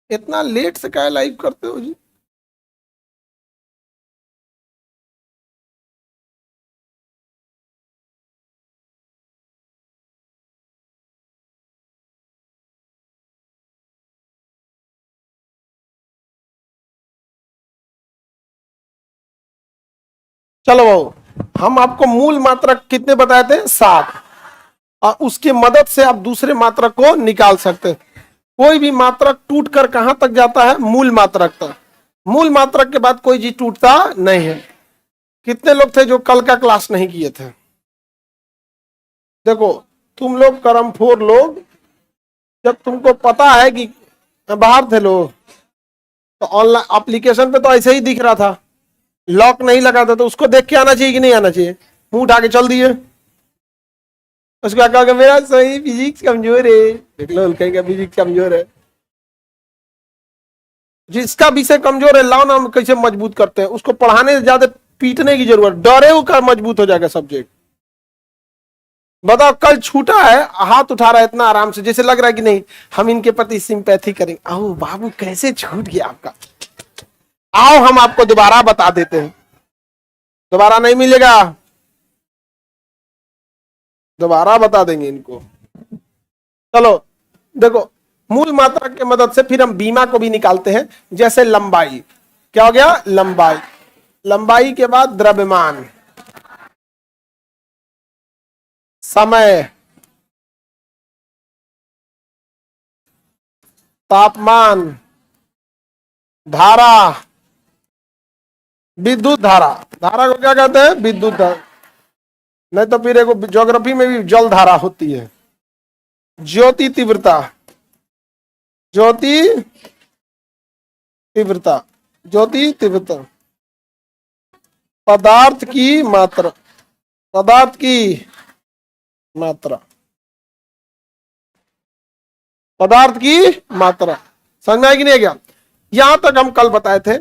इतना लेट से क्या लाइव करते हो जी? चलो हम आपको मूल मात्रक कितने बताए थे? 7। और उसकी मदद से आप दूसरे मात्रक को निकाल सकते हैं। कोई भी मात्रक टूट कर कहां तक जाता है? मूल मात्रक तक। मूल मात्रक के बाद कोई चीज टूटता नहीं है। कितने लोग थे जो कल का क्लास नहीं किए थे? देखो, तुम लोग करमखोर लोग, जब तुमको पता है कि बाहर थे लोग, तो ऑनलाइन एप्लीकेशन पे तो ऐसे ही दिख रहा था, लॉक नहीं लगा था, तो उसको देख के आना चाहिए कि नहीं आना चाहिए? मुंह उठा के चल दिए। उसको कहा मेरा सही फिजिक्स कमजोर है, देख लो कहेगा फिजिक्स कमजोर है। जिसका विषय कमजोर है लाओ ना, हम कैसे मजबूत करते हैं उसको। पढ़ाने से ज्यादा पीटने की जरूरत, डरे वो का मजबूत हो जाएगा सब्जेक्ट। बताओ, कल छूटा है, हाथ उठा रहा है इतना आराम से, जैसे लग रहा है कि नहीं हम इनके प्रति सिंपैथी करेंगे। आओ बाबू, कैसे छूट गया आपका? आओ हम आपको दोबारा बता देते हैं। दोबारा नहीं मिलेगा, दोबारा बता देंगे इनको। चलो देखो, मूल मात्रा की मदद से फिर हम बीमा को भी निकालते हैं। जैसे लंबाई, क्या हो गया? लंबाई। लंबाई के बाद द्रव्यमान, समय, तापमान, धारा, विद्युत धारा। धारा को क्या कहते हैं? विद्युत धारा। नहीं तो फिर एक ज्योग्राफी में भी जल धारा होती है। ज्योति तीव्रता, ज्योति तीव्रता, ज्योति तीव्रता। पदार्थ की मात्रा, पदार्थ की मात्रा, पदार्थ की मात्रा। समझ में आएगी नहीं क्या? यहां तक हम कल बताए थे।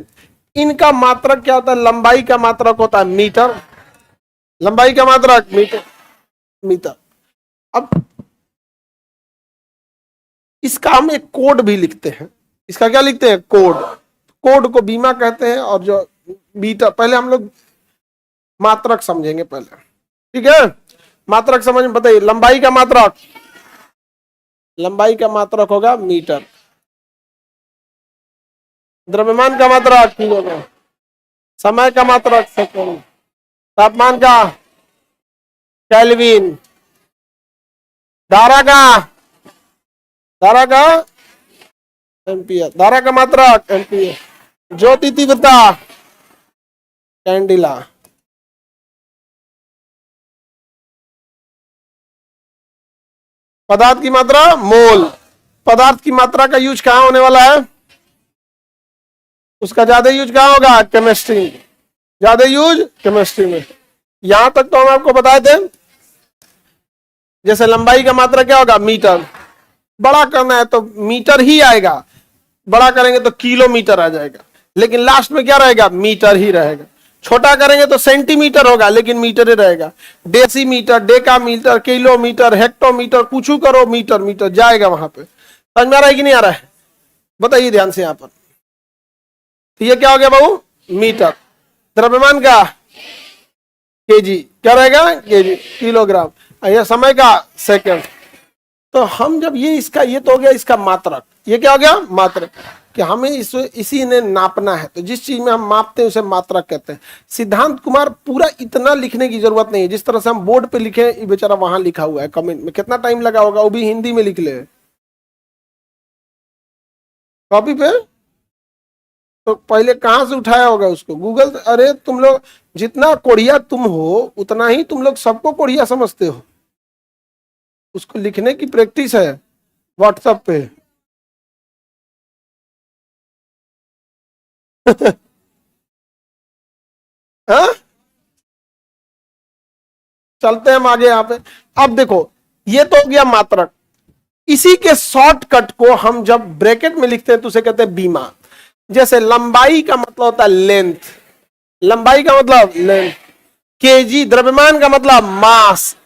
इनका मात्रक क्या होता है? लंबाई का मात्रक होता है मीटर। लंबाई का मात्रक मीटर, मीटर। अब इसका हम एक कोड भी लिखते हैं। इसका क्या लिखते हैं? कोड। कोड को बीमा कहते हैं। और जो मीटर, पहले हम लोग मात्रक समझेंगे पहले, ठीक है? मात्रक समझ में बताइए। लंबाई का मात्रक, लंबाई का मात्रक होगा मीटर। द्रव्यमान का मात्रक किलोग्राम। समय का मात्रक सेकंड। तापमान का केल्विन। धारा का, धारा का एम्पियर। धारा का मात्रक एम्पियर। ज्योति तीव्रता कैंडिला। पदार्थ की मात्रा मोल। पदार्थ की मात्रा का यूज कहां होने वाला है? उसका ज्यादा यूज कहां होगा? केमिस्ट्री। ज्यादा यूज केमिस्ट्री में। यहां तक तो हम आपको बताए थे। जैसे लंबाई का मात्रा क्या होगा? मीटर। बड़ा करना है तो मीटर ही आएगा, बड़ा करेंगे तो किलोमीटर आ जाएगा, लेकिन लास्ट में क्या रहेगा? मीटर ही रहेगा। छोटा करेंगे तो सेंटीमीटर होगा, लेकिन मीटर ही रहेगा। डेसीमीटर, डेकामीटर, किलोमीटर, हेक्टोमीटर, कुछ करो मीटर, मीटर जाएगा वहां पे। समझ में आ रहा है कि नहीं आ रहा है? बताइए ध्यान से यहां पर। तो ये क्या हो गया बाबू? मीटर। द्रव्यमान का केजी, क्या रहेगा? KG, kilogram. यह समय का सेकंड। तो हम जब ये इसका, ये तो हो गया इसका मात्रक। ये क्या हो गया? मात्रक। कि हमें इसी ने नापना है, तो जिस चीज में हम मापते हैं उसे मात्रक कहते हैं। सिद्धांत कुमार पूरा इतना लिखने की जरूरत नहीं है, जिस तरह से हम बोर्ड पे लिखे ये बेचारा वहां लिखा हुआ है कमेंट में। कितना टाइम लगा होगा, वो भी हिंदी में लिख ले कॉपी पे। तो पहले कहां से उठाया होगा उसको? गूगल। अरे तुम लोग जितना कोढ़िया तुम हो, उतना ही तुम लोग सबको कोढ़िया समझते हो। उसको लिखने की प्रैक्टिस है व्हाट्सएप पे। हाँ? चलते हैं हम आगे यहाँ पे। अब देखो, ये तो हो गया मात्रक। इसी के शॉर्टकट को हम जब ब्रैकेट में लिखते हैं तो उसे कहते हैं बीमा। जैसे लंबाई का मतलब होता है लेंथ। लंबाई का मतलब लेंथ। केजी, द्रव्यमान का मतलब मास।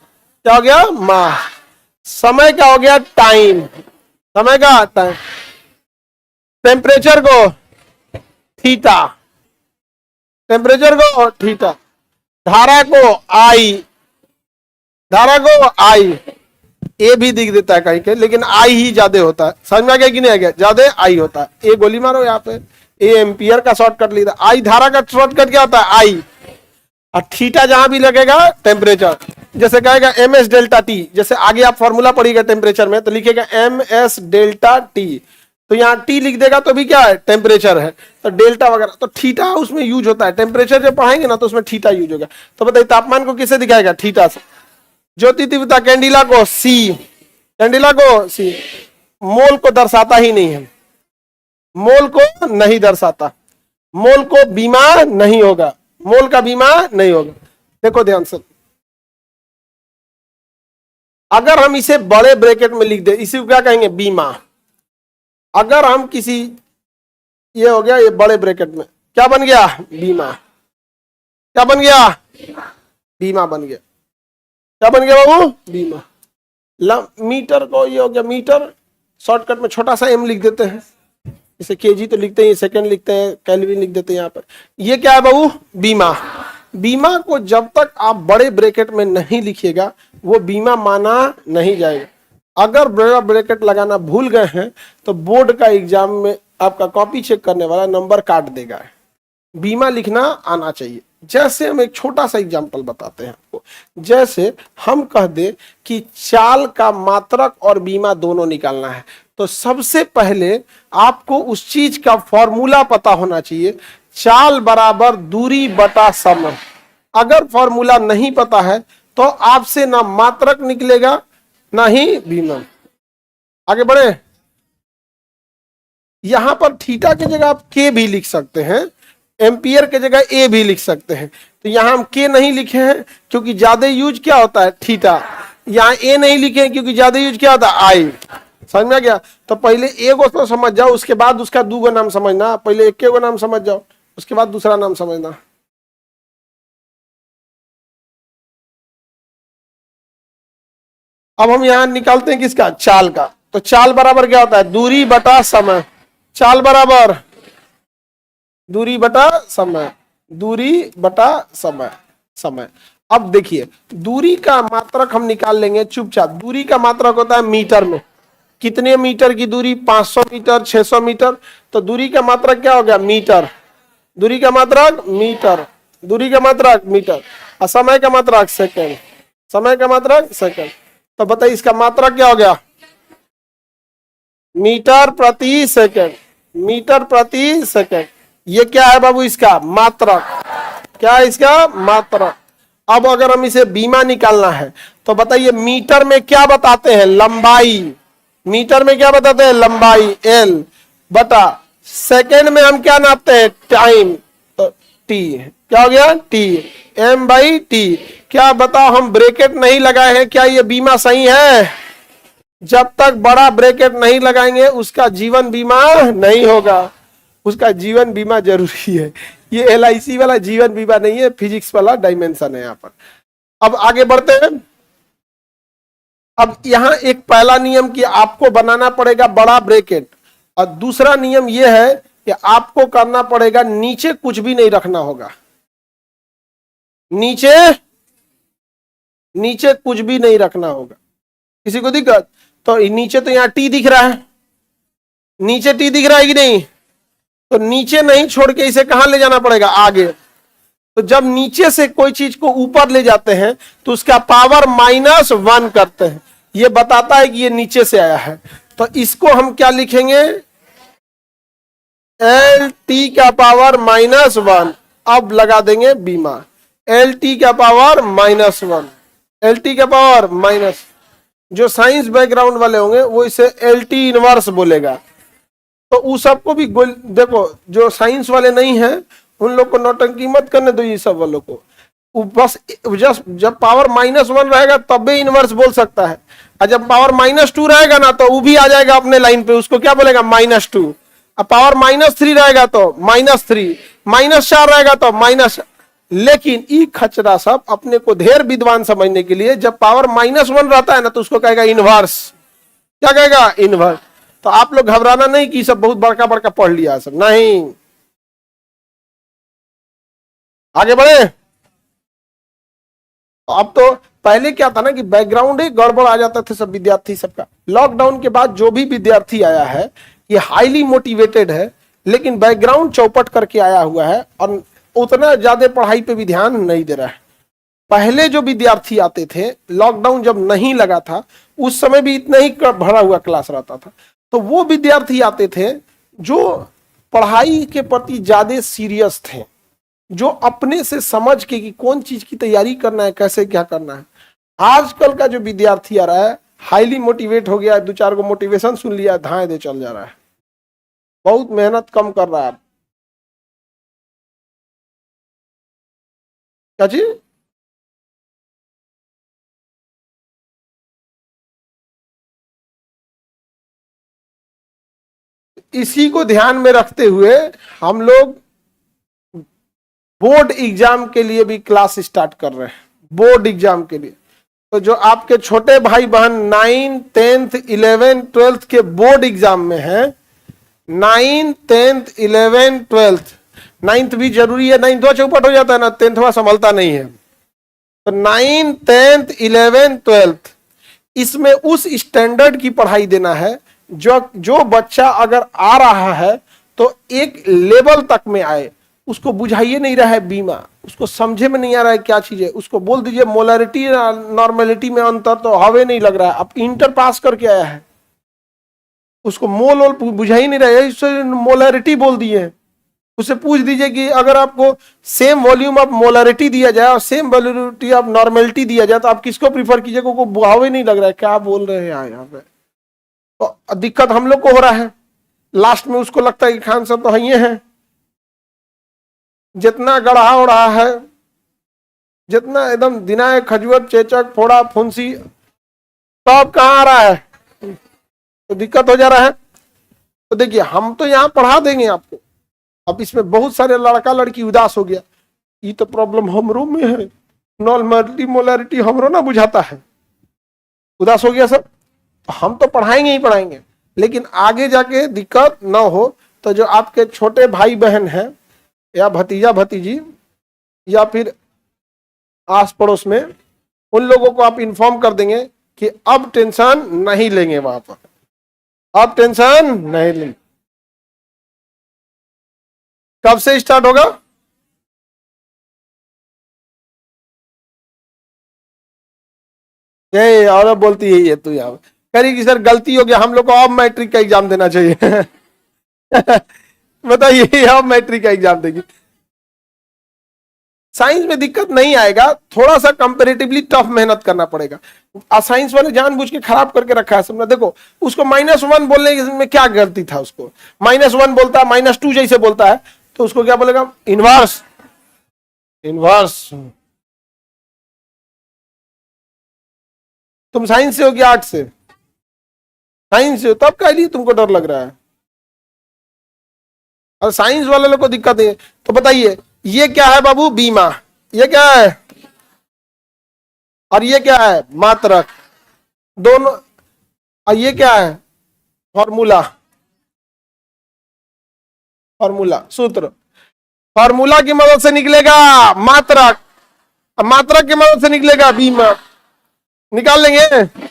क्या हो गया? मास। समय का हो गया टाइम। समय का टाइम। टेम्परेचर को थीटा, टेम्परेचर को थीटा, धारा को आई, धारा को आई, ए भी दिख देता है कहीं के, लेकिन आई ही ज्यादा होता है। समझ में आ गया कि नहीं आ गया? ज्यादा आई होता है। ए गोली मारो यहाँ पे, ए एम्पियर का शॉर्टकट लिखा, आई धारा का शॉर्टकट क्या होता है? आई। और थीटा जहां भी लगेगा टेम्परेचर, जैसे कहेगा एम एस डेल्टा टी, जैसे आगे आप फॉर्मूला पढ़िएगा टेम्परेचर में तो लिखेगा एम एस डेल्टा टी, तो यहाँ टी लिख देगा तो भी क्या है? टेम्परेचर है। तो डेल्टा वगैरह तो थीटा उसमें यूज होता है। टेम्परेचर जब पढ़ाएंगे ना तो उसमें थीटा यूज होगा। तो बताइए तापमान को किससे दिखाएगा? थीटा से। ज्योति तीव्रता कैंडिला को सी, कैंडिला को सी। मोल को दर्शाता ही नहीं है, मोल को नहीं दर्शाता, मोल को बीमा नहीं होगा, मोल का बीमा नहीं होगा। देखो ध्यान से, अगर हम इसे बड़े ब्रैकेट में लिख दे, इसी को क्या कहेंगे? बीमा। अगर हम किसी, ये हो गया ये बड़े ब्रैकेट में, क्या बन गया? बीमा। क्या बन गया? बीमा बन गया। क्या बन गया बाबू? बीमा। मीटर को ये हो गया मीटर, शॉर्टकट में छोटा सा एम लिख देते हैं, इसे केजी तो लिखते हैं, सेकंड लिखते हैं, केल्विन लिख देते हैं यहाँ पर। ये क्या है बाबू? बीमा। बीमा को जब तक आप बड़े ब्रैकेट में नहीं लिखिएगा वो बीमा माना नहीं जाएगा। अगर बड़ा ब्रैकेट लगाना भूल गए हैं तो बोर्ड का एग्जाम में आपका कॉपी चेक करने वाला नंबर काट देगा। बीमा लिखना आना चाहिए। जैसे हम एक छोटा सा एग्जांपल बताते हैं आपको, जैसे हम कह दे कि चाल का मात्रक और बीमा दोनों निकालना है, तो सबसे पहले आपको उस चीज का फॉर्मूला पता होना चाहिए। चाल बराबर दूरी बटा समय। अगर फॉर्मूला नहीं पता है तो आपसे ना मात्रक निकलेगा ना ही बीमा। आगे बढ़े, यहां पर थीटा की जगह आप के भी लिख सकते हैं, एम्पियर की जगह ए भी लिख सकते हैं। तो यहां हम के नहीं लिखे हैं क्योंकि ज्यादा यूज क्या होता है? थीटा। यहां ए नहीं लिखे हैं क्योंकि ज्यादा यूज क्या होता है? आई। समझ में आ गया? तो पहले ए को तो समझ जाओ, उसके बाद उसका दूसरा नाम समझना। पहले एक को नाम समझ जाओ, उसके बाद दूसरा नाम समझना। अब हम यहां निकालते हैं किसका? चाल का। तो चाल बराबर क्या होता है? दूरी बटा समय। चाल बराबर दूरी बटा समय, दूरी बटा समय, समय। अब देखिए दूरी का मात्रक हम निकाल लेंगे चुपचाप। दूरी का मात्रक होता है मीटर में। कितने मीटर की दूरी? 500 मीटर, 600 मीटर। तो दूरी का मात्रक क्या हो गया? मीटर। दूरी का मात्रक मीटर, दूरी का मात्रक मीटर। और समय का मात्रक सेकंड, समय का मात्रक सेकंड। तो बताइए इसका मात्रक क्या हो गया? मीटर प्रति सेकंड, मीटर प्रति सेकंड। ये क्या है बाबू? इसका मात्रक। क्या है इसका? मात्रक। अब अगर हम इसे बीमा निकालना है तो बताइए मीटर में क्या बताते हैं? लंबाई। मीटर में क्या बताते हैं? लंबाई एल बटा सेकंड में हम क्या नापते हैं? टाइम, तो टी। क्या हो गया? T, M by T. क्या बताओ हम ब्रैकेट नहीं लगाए हैं, क्या ये बीमा सही है? जब तक बड़ा ब्रैकेट नहीं लगाएंगे उसका जीवन बीमा नहीं होगा। उसका जीवन बीमा जरूरी है। ये LIC वाला जीवन बीमा नहीं है, फिजिक्स वाला डायमेंशन है यहाँ पर। अब आगे बढ़ते हैं। अब यहां एक पहला नियम कि आपको बनाना पड़ेगा बड़ा ब्रैकेट, और दूसरा नियम यह है कि आपको करना पड़ेगा नीचे कुछ भी नहीं रखना होगा। नीचे नीचे कुछ भी नहीं रखना होगा। किसी को दिक्कत? तो नीचे तो यहाँ टी दिख रहा है, नीचे टी दिख रहा है कि नहीं? तो नीचे नहीं छोड़ के इसे कहां ले जाना पड़ेगा? आगे। तो जब नीचे से कोई चीज को ऊपर ले जाते हैं तो उसका पावर -1 करते हैं। ये बताता है कि ये नीचे से आया है। तो इसको हम क्या लिखेंगे? LT का पावर -1। अब लगा देंगे बीमा। LT का पावर -1, LT का पावर माइनस। जो साइंस बैकग्राउंड वाले होंगे वो इसे LT इनवर्स बोलेगा। तो उस सबको भी देखो, जो साइंस वाले नहीं हैं उन लोग को नौटंकी मत करने दो। ये सब वालों को बस जब पावर -1 रहेगा तब भी इनवर्स बोल सकता है, और जब पावर -2 रहेगा ना तो वो भी आ जाएगा अपने लाइन पे, उसको क्या बोलेगा? -2। अब पावर -3 रहेगा तो -3, -4 रहेगा तो -। लेकिन ई खचरा सब अपने को ढेर विद्वान समझने के लिए जब पावर -1 रहता है ना तो उसको कहेगा इनवर्स। क्या कहेगा? इनवर्स। तो आप लोग घबराना नहीं कि सब बहुत बड़का बड़का पढ़ लिया सब, नहीं। आगे बढ़े। अब तो पहले क्या था ना कि बैकग्राउंड ही गड़बड़ आ जाता था सब विद्यार्थी सबका। लॉकडाउन के बाद जो भी विद्यार्थी आया है ये हाईली मोटिवेटेड है, लेकिन बैकग्राउंड चौपट करके आया हुआ है और उतना ज्यादा पढ़ाई पे भी ध्यान नहीं दे रहा है। पहले जो विद्यार्थी आते थे, लॉकडाउन जब नहीं लगा था उस समय भी इतना ही भरा हुआ क्लास रहता था, तो वो विद्यार्थी आते थे जो पढ़ाई के प्रति ज्यादा सीरियस थे, जो अपने से समझ के कि कौन चीज की तैयारी करना है, कैसे क्या करना है। आजकल का जो विद्यार्थी आ रहा है हाईली मोटिवेट हो गया, दो चार को मोटिवेशन सुन लिया, धाए दे चल जा रहा है, बहुत मेहनत कम कर रहा है। क्या चीज? इसी को ध्यान में रखते हुए हम लोग बोर्ड एग्जाम के लिए भी क्लास स्टार्ट कर रहे हैं, बोर्ड एग्जाम के लिए। तो जो आपके छोटे भाई बहन 9, 10th, 11, 12th के बोर्ड एग्जाम में हैं, 9, 10th, 11, 12th, 9th भी जरूरी है, 9th चौपट हो जाता है ना, 10th संभलता नहीं है। तो 9, 10th, 11, 12th इसमें उस स्टैंडर्ड की पढ़ाई देना है जो बच्चा अगर आ रहा है तो एक लेवल तक में आए, उसको बुझाइए नहीं रहा है बीमा, उसको समझे में नहीं आ रहा है क्या चीज है, उसको बोल दीजिए मोलरिटी नॉर्मेलिटी में अंतर तो हवे नहीं लग रहा है, अब इंटर पास करके आया है, उसको मोल बुझा ही नहीं रहा है, इससे मोलरिटी बोल दिए। उसे पूछ दीजिए कि अगर आपको सेम वॉल्यूम ऑफ मोलरिटी दिया जाए और सेम वॉल्यूमिटी ऑफ नॉर्मेलिटी दिया जाए तो आप किसको प्रीफर कीजिएगा? को बुहावे नहीं लग रहा है, क्या बोल रहे हैं यहाँ पे। तो दिक्कत हम लोग को हो रहा है, लास्ट में उसको लगता है कि खान साहब तो ये हैं, जितना गढ़ा हो रहा है, जितना एकदम दिनाए खजुअत चेचक फोड़ा फुंसी सब कहाँ आ रहा है, तो दिक्कत हो जा रहा है। तो देखिए हम तो यहाँ पढ़ा देंगे आपको, अब इसमें बहुत सारे लड़का लड़की उदास हो गया, ये तो प्रॉब्लम हमरो में है, नॉर्मलिटी मोलरिटी हमरो ना बुझाता है, उदास हो गया सब। हम तो पढ़ाएंगे ही पढ़ाएंगे, लेकिन आगे जाके दिक्कत ना हो तो जो आपके छोटे भाई बहन हैं या भतीजा भतीजी या फिर आस पड़ोस में, उन लोगों को आप इन्फॉर्म कर देंगे कि अब टेंशन नहीं लेंगे, वहां पर अब टेंशन नहीं लेंगे। कब से स्टार्ट होगा? ये और बोलती है ये तो यहाँ करी कि सर गलती हो गया, हम लोग को अब मैट्रिक का एग्जाम देना चाहिए। बताइए अब मैट्रिक का एग्जाम देगी। साइंस में दिक्कत नहीं आएगा, थोड़ा सा कंपैरेटिवली टफ मेहनत करना पड़ेगा। साइंस वाले जानबूझ के खराब करके रखा है सबने। देखो उसको -1 बोलने में क्या गलती था, उसको -1 बोलता है, -2 जैसे बोलता है तो उसको क्या बोलेगा? इनवर्स। इनवर्स। तुम साइंस से हो कि आर्ट से? साइंस से हो, तब कह लिए तुमको डर लग रहा है। और साइंस वाले लोग को दिक्कत है। तो बताइए ये क्या है बाबू? बीमा। ये क्या है? और ये क्या है? मात्रक। दोनों। और ये क्या है? फॉर्मूला। फॉर्मूला सूत्र। फॉर्मूला की मदद से निकलेगा मात्रक, मात्रक की मदद से निकलेगा बीमा। निकाल लेंगे।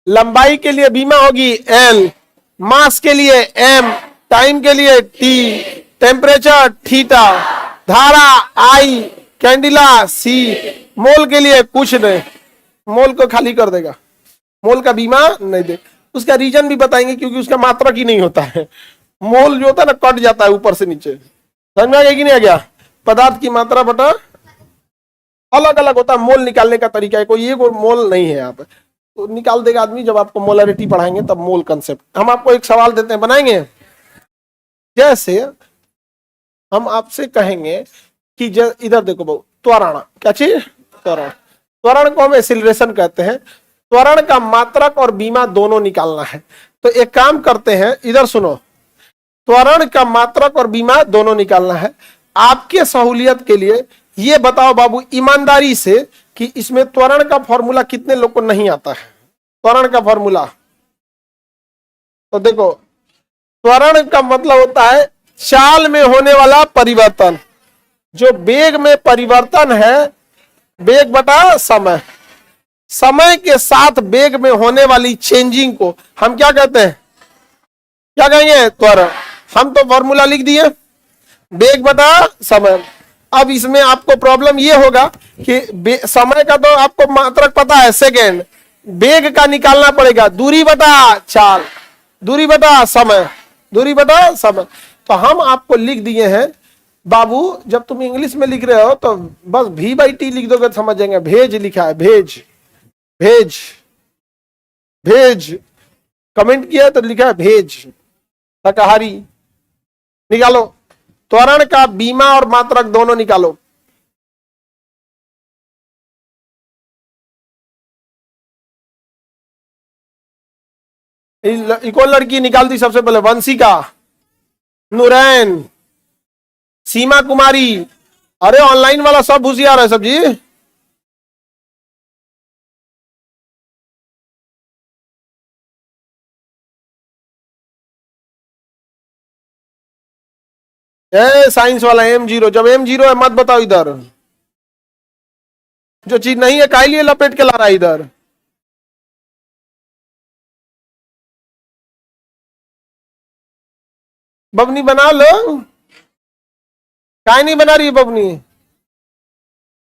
लंबाई के लिए बीमा होगी L, मास के लिए M, टाइम के लिए T, टेम्परेचर थीटा, धारा I, कैंडिला C, मोल के लिए कुछ नहीं, मोल को खाली कर देगा, मोल का बीमा नहीं दे। उसका रीजन भी बताएंगे क्योंकि उसका मात्रक ही नहीं होता है, मोल जो होता है ना कट जाता है ऊपर से नीचे। समझ में आ गया कि नहीं आ गया? पदार्थ की मात्रा बटा अलग अलग होता है, मोल निकालने का तरीका है, कोई ये मोल नहीं है यहाँ पे, तो निकाल देगा आदमी। जब आपको मोलरिटी पढ़ाएंगे तब मोल कंसेप्ट। हम आपको एक सवाल देते हैं, बनाएंगे। जैसे हम आपसे कहेंगे कि इधर देखो बहु, त्वरण। क्या चीज? त्वरण। त्वरण को हम एक्सीलरेशन कहते हैं। त्वरण का मात्रक और बीमा दोनों निकालना है। तो एक काम करते हैं, इधर सुनो, त्वरण का मात्रक और बीमा दोनों निकालना है। आपके सहूलियत के लिए ये बताओ बाबू ईमानदारी से कि इसमें त्वरण का फॉर्मूला कितने लोग को नहीं आता है? त्वरण का फॉर्मूला तो देखो त्वरण का मतलब होता है चाल में होने वाला परिवर्तन। जो वेग में परिवर्तन है, वेग बटा समय, समय के साथ वेग में होने वाली चेंजिंग को हम क्या कहते हैं, क्या कहेंगे, त्वरण। हम तो फॉर्मूला लिख दिए, वेग बटा समय। अब इसमें आपको प्रॉब्लम ये होगा कि समय का तो आपको मात्रक पता है सेकेंड, वेग का निकालना पड़ेगा दूरी बटा चाल, दूरी बटा समय, दूरी बटा समय। तो हम आपको लिख दिए हैं बाबू, जब तुम इंग्लिश में लिख रहे हो तो बस v/t लिख दोगे तो समझ जाएंगे। भेज लिखा है, भेज, भेज, भेज, कमेंट किया तो लिखा है भेज, शाकाहारी। निकालो त्वरण का बीमा और मात्रक दोनों निकालो। इको लड़की निकाल दी सबसे पहले, वंशिका, नूरैन, सीमा कुमारी। अरे ऑनलाइन वाला सब होशियार है सब जी। साइंस वाला M0, जब M0 है मत बताओ इधर, जो चीज नहीं है काहे लिए लपेट के ला रहा है इधर। बबनी बना लो, काहे नहीं बना रही है बबनी,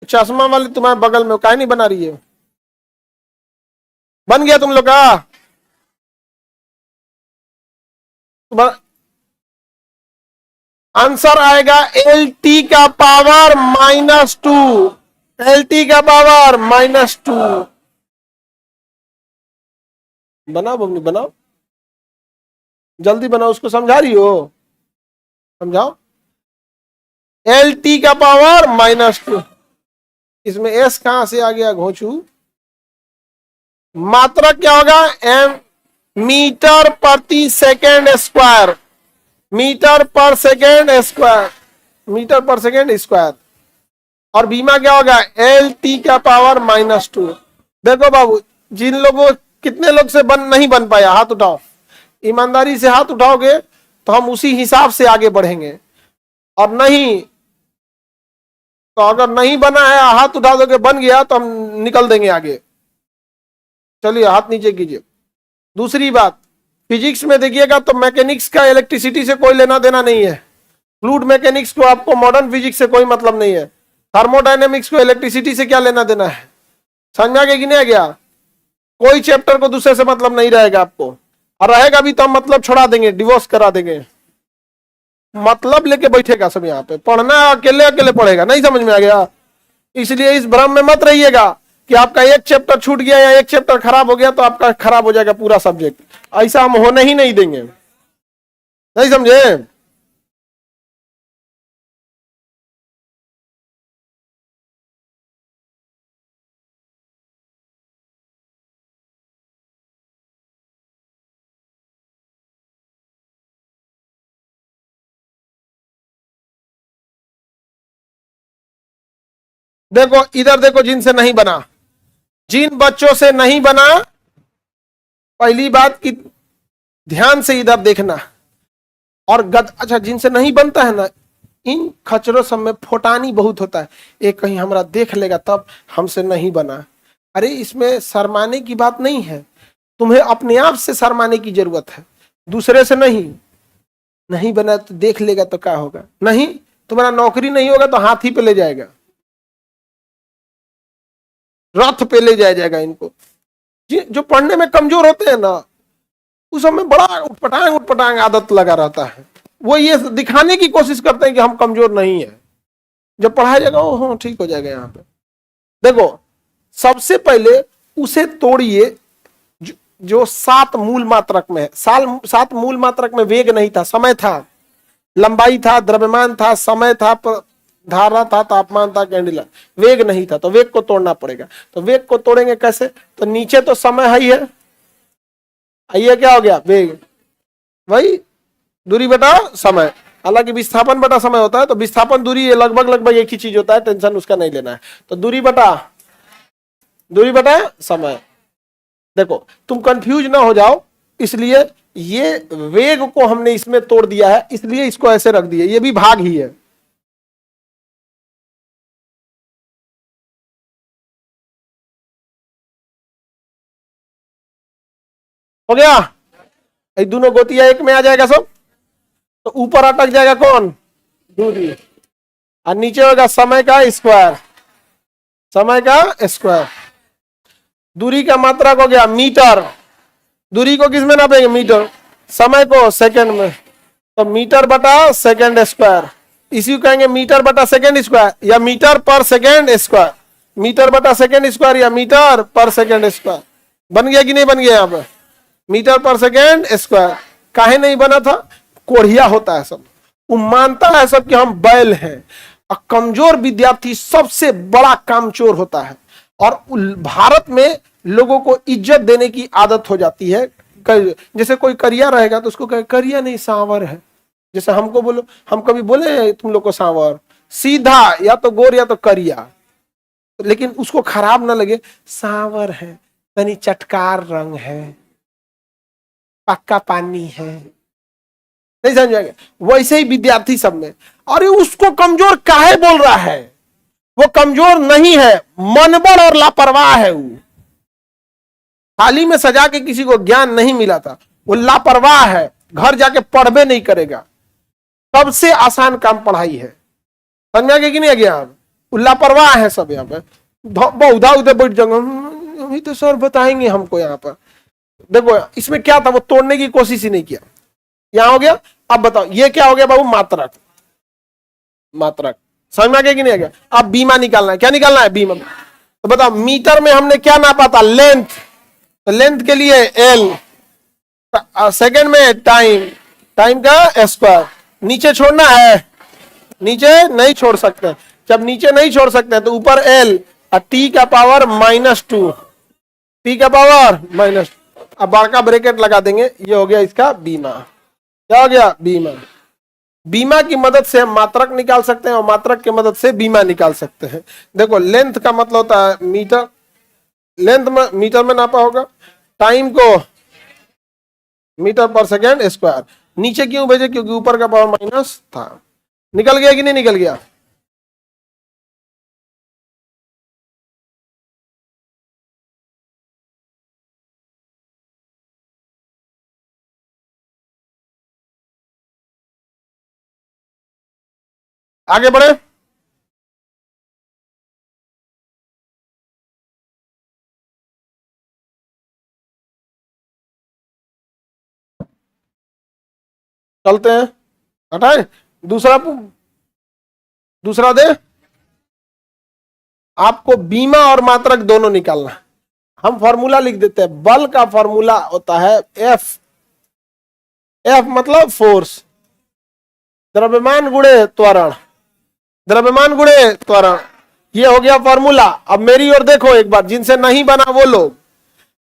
चश्मा वाले तुम्हारे बगल में काहे नहीं बना रही है। बन गया तुम लोग का, आंसर आएगा LT का पावर -2, LT का पावर -2। बनाओ बबनी बनाओ, जल्दी बनाओ, उसको समझा रही हो, समझाओ। LT का पावर -2, इसमें S कहां से आ गया घोचू। मात्रक क्या होगा, m मीटर प्रति सेकेंड स्क्वायर, मीटर पर सेकेंड स्क्वायर, मीटर पर सेकेंड स्क्वायर। और बीमा क्या होगा, LT का पावर -2। देखो बाबू, जिन लोगों, कितने लोग से नहीं बन पाया, हाथ उठाओ, ईमानदारी से हाथ उठाओगे तो हम उसी हिसाब से आगे बढ़ेंगे। और नहीं तो अगर नहीं बना है, हाथ उठा दोगे, बन गया तो हम निकल देंगे आगे। चलिए हाथ नीचे कीजिए। दूसरी बात, फिजिक्स में देखिएगा तो मैकेनिक्स का इलेक्ट्रिसिटी से कोई लेना देना नहीं है। फ्लूइड मैकेनिक्स को आपको मॉडर्न फिजिक्स से कोई मतलब नहीं है। थर्मोडायनेमिक्स को इलेक्ट्रिसिटी से क्या लेना देना है, समझ में आ गया कि नहीं आ गया। कोई चैप्टर को दूसरे से मतलब नहीं रहेगा आपको, और रहेगा भी तो हम मतलब छोड़ा देंगे, डिवोर्स करा देंगे। मतलब लेके बैठेगा सब यहाँ पे, पढ़ना अकेले अकेले पढ़ेगा, नहीं समझ में आ गया। इसलिए इस भ्रम में मत रहिएगा कि आपका एक चैप्टर छूट गया या एक चैप्टर खराब हो गया तो आपका खराब हो जाएगा पूरा सब्जेक्ट। ऐसा हम होने ही नहीं देंगे, नहीं समझे। देखो इधर देखो, जिनसे नहीं बना, जिन बच्चों से नहीं बना, पहली बात की ध्यान से इधर देखना। और अच्छा, जिनसे नहीं बनता है ना, इन खचरों सब में फोटानी बहुत होता है। एक कहीं हमरा देख लेगा तब हमसे नहीं बना। अरे इसमें शर्माने की बात नहीं है, तुम्हें अपने आप से शर्माने की जरूरत है, दूसरे से नहीं। नहीं बना तो देख लेगा तो क्या होगा, नहीं तुम्हारा नौकरी नहीं होगा तो हाथी पे ले जाएगा, रथ पे ले जाया जाएगा इनको। जो पढ़ने में कमजोर होते हैं ना, उस समय बड़ा उटपटांग उटपटांग आदत लगा रहता है। वो ये दिखाने की कोशिश करते हैं कि हम कमजोर नहीं है। जब पढ़ाया जाएगा ओह ठीक हो जाएगा। यहाँ पे देखो, सबसे पहले उसे तोड़िए जो 7 मूल मात्रक में है। 7 मूल मात्रक में वेग नहीं था, समय था, लंबाई था, द्रव्यमान था, समय था, धारा था, तापमान था, कैंडिला। वेग नहीं था, तो वेग को तोड़ना पड़ेगा। तो वेग को तोड़ेंगे कैसे, तो नीचे तो समय है ही है, ये क्या हो गया, वेग, वही दूरी बटा समय। हालांकि विस्थापन बटा समय होता है, तो विस्थापन दूरी ये लगभग एक ही चीज होता है, टेंशन उसका नहीं लेना है। तो दूरी बटा समय। देखो तुम कंफ्यूज ना हो जाओ, इसलिए ये वेग को हमने इसमें तोड़ दिया है, इसलिए इसको ऐसे रख दिया, ये भी भाग ही है। हो गया, ये दोनों गोतिया एक में आ जाएगा सब, तो ऊपर अटक जाएगा कौन, दूरी, और नीचे होगा समय का स्क्वायर, समय का स्क्वायर। दूरी का मात्रक हो गया मीटर, दूरी को किस में नापेंगे, मीटर, समय को सेकंड में, तो मीटर बटा सेकंड स्क्वायर, इसी को कहेंगे मीटर बटा सेकंड स्क्वायर या मीटर पर सेकंड स्क्वायर, मीटर बटा सेकंड स्क्वायर या मीटर पर सेकंड स्क्वायर। बन गया कि नहीं बन गया, यहाँ पे मीटर पर सेकंड स्क्वायर। काहे नहीं बना था, कोढ़िया होता है सब, वो मानता है सब कि हम बैल हैं, और कमजोर विद्यार्थी सबसे बड़ा कामचोर होता है। और भारत में लोगों को इज्जत देने की आदत हो जाती है, जैसे कोई करिया रहेगा तो उसको कहे करिया नहीं सांवर है, जैसे हमको बोलो, हम कभी बोले तुम लोग को सांवर, सीधा या तो गोर या तो करिया, लेकिन उसको खराब ना लगे, सांवर है, तनी चटकार रंग है, पक्का पानी है, नहीं समझेंगे। वैसे ही विद्यार्थी सब में, अरे उसको कमजोर काहे बोल रहा है, वो कमजोर नहीं है, मनबड़ और लापरवाह है। वो थाली में सजा के किसी को ज्ञान नहीं मिला था, वो लापरवाह है, घर जाके पढ़बे नहीं करेगा। सबसे आसान काम पढ़ाई है, समझ में आ गया कि नहीं आ गया, वो लापरवाह है सब। यहाँ पे बहुधा उधर बैठ जाऊंगा, अभी तो सर बताएंगे हमको। यहाँ पर देखो इसमें क्या था, वो तोड़ने की कोशिश ही नहीं किया। यहां हो गया, अब बताओ ये क्या हो गया बाबू, मात्रक, मात्रक समझ में आ गया कि नहीं आ गया। अब बीमा निकालना है, क्या निकालना है, बीमा। तो बताओ मीटर में हमने क्या नापा था, लेंथ, तो लेंथ के लिए एल, सेकंड में टाइम, टाइम का स्क्वायर, नीचे छोड़ना है, नीचे नहीं छोड़ सकते, जब नीचे नहीं छोड़ सकते तो ऊपर एल, और टी का पावर -2, टी का पावर माइनस, अब बड़का ब्रैकेट लगा देंगे, ये हो गया इसका बीमा। क्या हो गया, बीमा। बीमा की मदद से हम मात्रक निकाल सकते हैं और मात्रक की मदद से बीमा निकाल सकते हैं। देखो लेंथ का मतलब होता है मीटर, लेंथ में मीटर में नापा होगा, टाइम को मीटर पर सेकेंड स्क्वायर, नीचे क्यों भेजे, क्योंकि ऊपर का पावर माइनस था। निकल गया कि नहीं निकल गया, आगे बढ़े। चलते हैं, हटाए, दूसरा दूसरा दे, आपको बीमा और मात्रक दोनों निकालना। हम फॉर्मूला लिख देते हैं, बल का फॉर्मूला होता है एफ, एफ मतलब फोर्स, द्रव्यमान गुणे त्वरण, द्रव्यमान गुणे त्वरण, ये हो गया फॉर्मूला। अब मेरी ओर देखो एक बार, जिनसे नहीं बना वो लोग,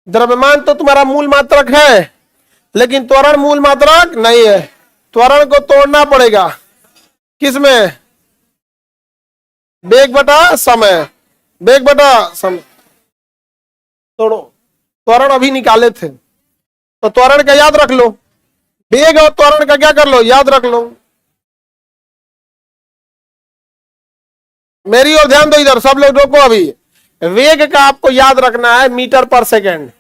द्रव्यमान तो तुम्हारा मूल मात्रक है, लेकिन त्वरण मूल मात्रक नहीं है, त्वरण को तोड़ना पड़ेगा, किसमें, वेग बटा समय, वेग बटा समय, तोड़ो। त्वरण अभी निकाले थे, तो त्वरण का याद रख लो, वेग और त्वरण का क्या कर लो, याद रख लो। मेरी ओर ध्यान दो, इधर सब लोग रोको अभी। वेग का आपको याद रखना है मीटर पर सेकेंड,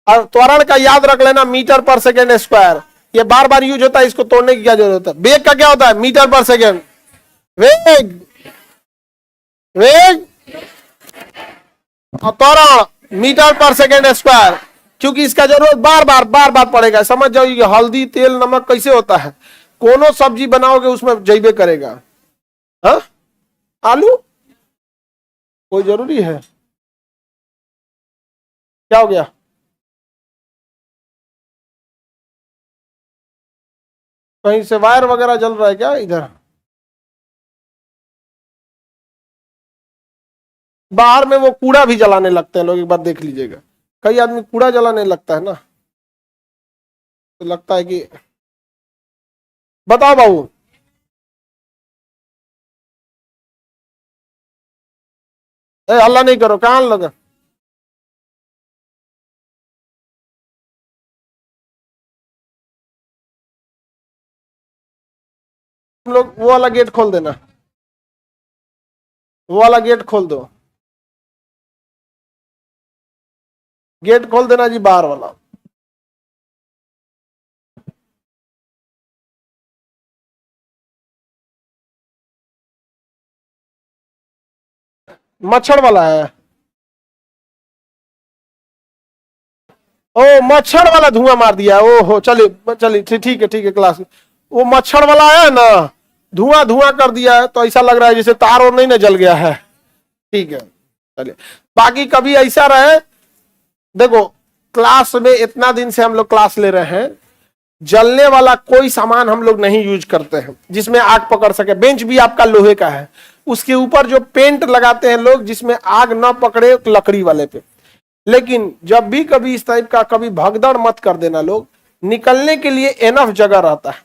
और त्वरण का याद रख लेना मीटर पर सेकेंड स्क्वायर। ये बार बार यूज होता है, इसको तोड़ने की क्या जरूरत है। वेग का क्या होता है, मीटर पर सेकेंड, वेग, वेग और त्वरण मीटर पर सेकेंड स्क्वायर। क्योंकि इसका जरूरत बार बार पड़ेगा, समझ जाओ ये हल्दी तेल नमक कैसे होता है, कोनो सब्जी बनाओगे उसमें जैबे करेगा। हा? आलू कोई जरूरी है, क्या हो गया, कहीं से वायर वगैरह जल रहा है क्या इधर, बाहर में वो कूड़ा भी जलाने लगते हैं लोग, एक बार देख लीजिएगा, कई आदमी कूड़ा जलाने लगता है ना, तो लगता है कि, बताओ बाबू, हल्ला नहीं करो, कहाँ लगा, तुम लोग वो वाला गेट खोल देना, वो वाला गेट खोल दो, गेट खोल देना जी बाहर वाला। मच्छर वाला है। ओ मच्छर वाला धुआं मार दिया, ओहो चलिए चलिए ठीक है क्लास। वो मच्छर वाला है ना, धुआं धुआं कर दिया है, तो ऐसा लग रहा है जैसे तार और नहीं ना जल गया है। ठीक है चलिए, बाकी कभी ऐसा रहे, देखो क्लास में इतना दिन से हम लोग क्लास ले रहे हैं, जलने वाला कोई सामान हम लोग नहीं यूज करते हैं जिसमें आग पकड़ सके। बेंच भी आपका लोहे का है, उसके ऊपर जो पेंट लगाते हैं लोग जिसमें आग न पकड़े लकड़ी वाले पे। लेकिन जब भी कभी इस टाइप का कभी भगदड़ मत कर देना लोग, निकलने के लिए एनफ जगह रहता है।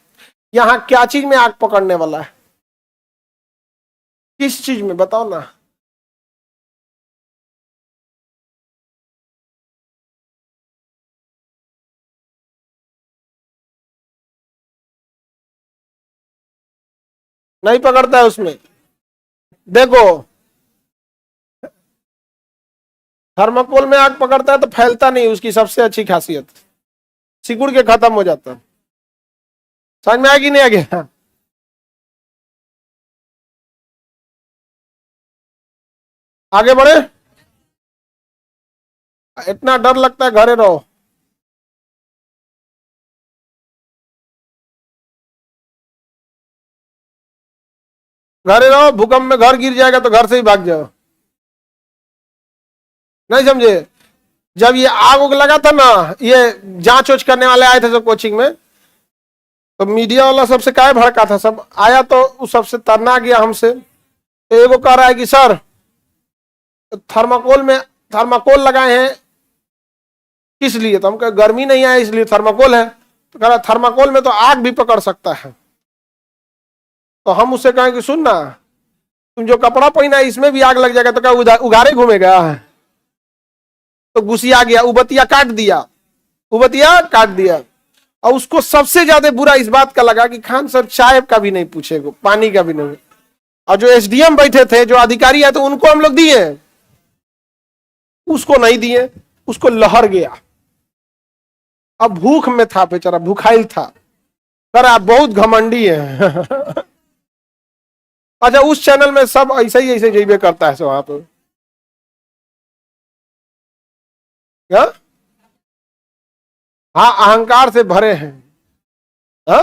यहां क्या चीज में आग पकड़ने वाला है, किस चीज में बताओ ना। नहीं पकड़ता है उसमें। देखो थर्माकोल में आग पकड़ता है तो फैलता नहीं, उसकी सबसे अच्छी खासियत सिकुड़ के खत्म हो जाता है। समझ में आया कि नहीं आ गया? आगे बढ़े। इतना डर लगता है घरे रहो। घरे रहो, भूकंप में घर गिर जाएगा तो घर से ही भाग जाओ। नहीं समझे? जब ये आग उग लगा था ना, ये जांच ओच करने वाले आए थे सब कोचिंग में, तो मीडिया वाला सबसे काय भड़का था, सब आया तो उस सबसे तरना गया हमसे। तो एगो कह रहा है कि सर थर्माकोल में थर्माकोल लगाए हैं किस लिए, तो हम कहे गर्मी नहीं आए इसलिए थर्माकोल है। तो कह रहा थर्माकोल में तो आग भी पकड़ सकता है। तो हम उससे कहें कि सुन ना, तुम जो कपड़ा पहना है इसमें भी आग लग जाएगा तो क्या उगारे घूमेगा? तो गुस्सिया गया, उबतिया काट दिया, उबतिया काट दिया। और उसको सबसे ज्यादा बुरा इस बात का लगा कि खान सर चाय का भी नहीं पूछेगा, पानी का भी नहीं। और जो एसडीएम बैठे थे, जो अधिकारी आए, तो उनको हम लोग दिए, उसको नहीं दिए, उसको लहर गया। अब भूख में था बेचारा, भूखाइल था। सर आप बहुत घमंडी है। अच्छा उस चैनल में सब ऐसे जेबे करता है सब वहां पे। हाँ हाँ, अहंकार से भरे हैं। हाँ?